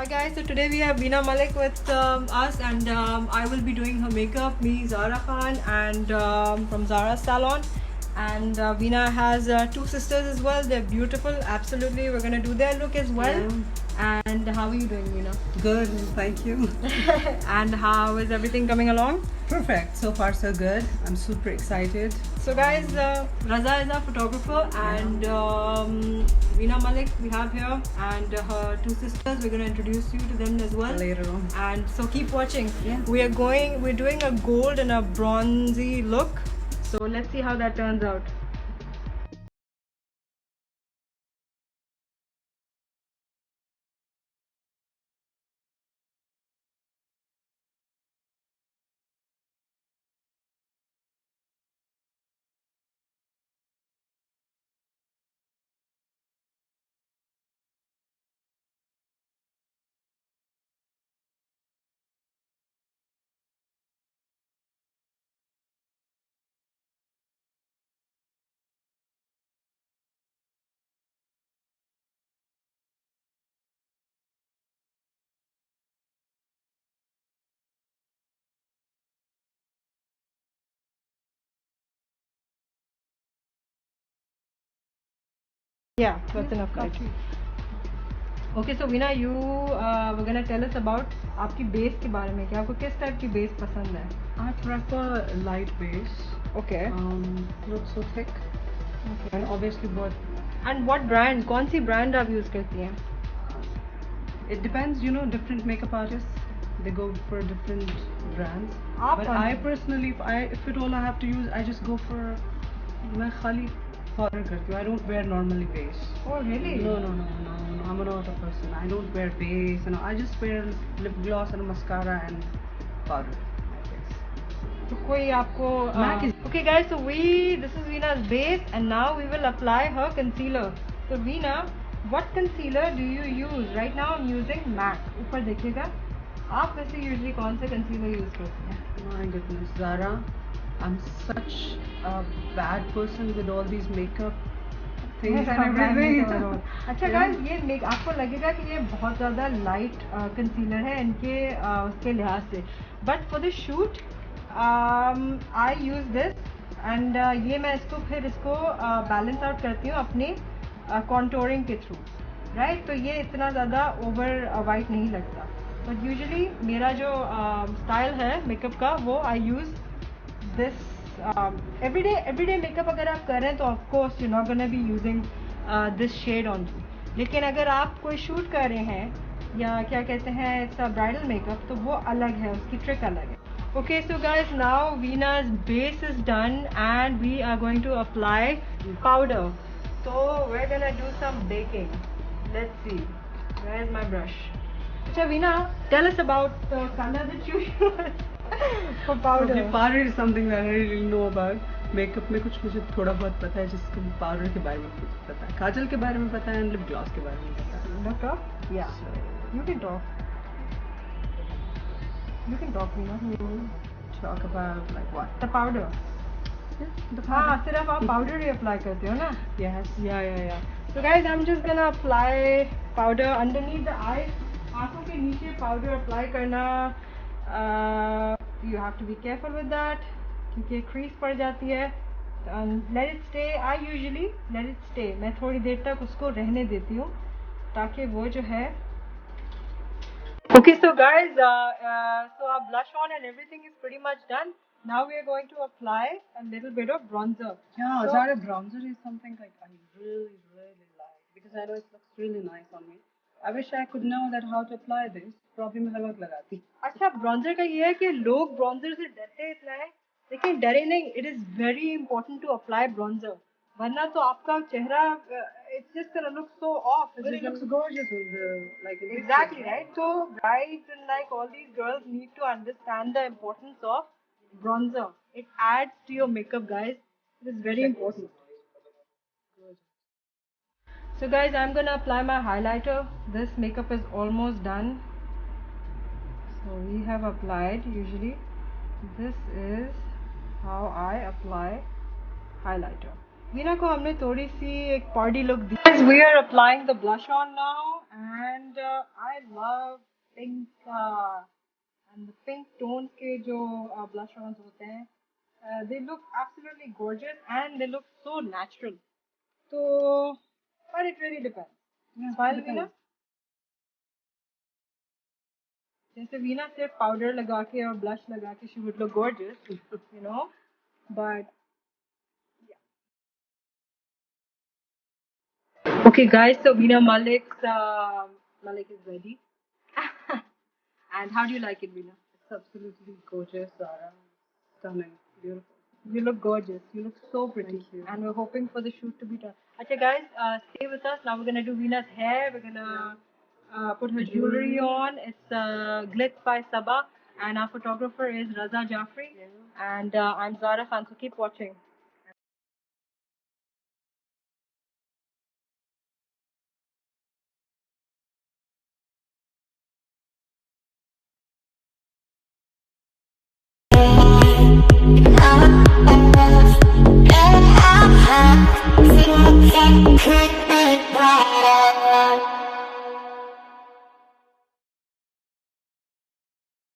guys, so today we have Veena Malik with us, and I will be doing her makeup, me, Zara Khan, and from ZaraSalon. And Veena has two sisters as well. They're beautiful, absolutely. We're gonna do their look as well. Yeah. And how are you doing, Veena? Good, thank you. And how is everything coming along? Perfect, so far so good. I'm super excited. So guys, Raza is our photographer, and Veena Malik we have here, and her two sisters. We're going to introduce you to them as well Later on. And so keep watching. Yeah. We're doing a gold and a bronzy look. So let's see how that turns out. Yeah, that's enough light. Okay, so Veena, you were gonna tell us about आपकी base के बारे में कि आपको किस type की base पसंद है? I prefer light base. Okay. Not so thick. Okay. And obviously both. And what brand? कौन सी brand आप use करती हैं? It depends, different makeup artists, they go for different brands. But कौन I C? personally, if at all I have to use, I just go for मैं खाली powder करती हूँ. I don't wear normally base. Oh really? No. I'm an auto person. I don't wear base. I just wear lip gloss and mascara and powder. तो कोई आपको MAC Okay guys, so this is Veena's base, and now we will apply her concealer. So Veena, what concealer do you use? Right now I'm using MAC. ऊपर देखिएगा. आप वैसे usually कौन सा concealer use करते हैं? My goodness, Zara, I'm such a bad person with all these makeup things and everything. अच्छा guys, ये आपको लगेगा कि ये बहुत ज़्यादा light concealer है इनके उसके लिहाज से. But for the shoot, I use this, and ये मैं इसको balance out करती हूँ अपने contouring के through, right? तो ये इतना ज़्यादा over white नहीं लगता. But usually मेरा जो style है makeup का वो I use this everyday makeup अगर आप कर रहे हैं तो of course you're not gonna be using this shade on you. लेकिन अगर आप कोई shoot कर रहे हैं या क्या कहते हैं it's a bridal makeup तो वो अलग है, उसकी trick अलग है. Okay, so guys, now Veena's base is done and we are going to apply powder. So we're gonna do some baking. Let's see. Where's my brush? So Veena, tell us about the color that you use for powder. Okay, powder is something that I really know about. Makeup में कुछ मुझे थोड़ा बहुत पता है, जिसको powder के बारे में कुछ पता है, काजल के बारे में पता है, and lip gloss के बारे में पता है. Look up? Yeah. So, you can talk. You can talk, Veena. Talk about like what? The powder. The powder. हाँ, सिर्फ आप powder ही apply करते हो ना? Yes. Yeah. So guys, I'm just gonna apply powder underneath the eyes. आँखों के नीचे powder apply करना. You have to be careful with that क्योंकि crease पड़ जाती है. And let it stay. I usually let it stay. मैं थोड़ी देर तक उसको रहने देती हूँ ताकि वो जो है. Okay, so guys, so our blush on and everything is pretty much done. Now we are going to apply a little bit of bronzer. Yeah, So, Zara bronzer is something like I really like because I know it looks really nice on me. I wish I could know that how to apply this. Probably मैं हर वक्त लगाती. अच्छा bronzer का ये है कि लोग bronzer से डरते इतना है, लेकिन डरे नहीं. It is very important to apply bronzer. वरना तो आपका चेहरा it's just gonna look so off. But it looks gorgeous with the like. Exactly, right? So brides and like all these girls need to understand the importance of bronzer. It adds to your makeup, guys. It is very important. So guys, I'm gonna apply my highlighter. This makeup is almost done. So we have applied usually. This is how I apply highlighter. Veena को हमने थोड़ी सी एक party look the. Guys, we are applying the blush on now. and I love pink and the pink tones के जो blush ons होते हैं, they look absolutely gorgeous and they look so natural. So, but it really depends. Yeah, Smile, depends. Veena. जैसे वीना सिर्फ powder लगा के और blush लगा के she would look gorgeous, you know, but okay, guys. So Veena Malik is ready. And how do you like it, Veena? It's absolutely gorgeous, Zara. Stunning, beautiful. You look gorgeous. You look so pretty. Thank you. And we're hoping for the shoot to be done. Okay, guys, stay with us. Now we're gonna do Veena's hair. We're gonna put her jewelry on. It's Glitz by Sabah, and our photographer is Raza Jaffrey. Yeah. And I'm Zara Khan. So keep watching. Could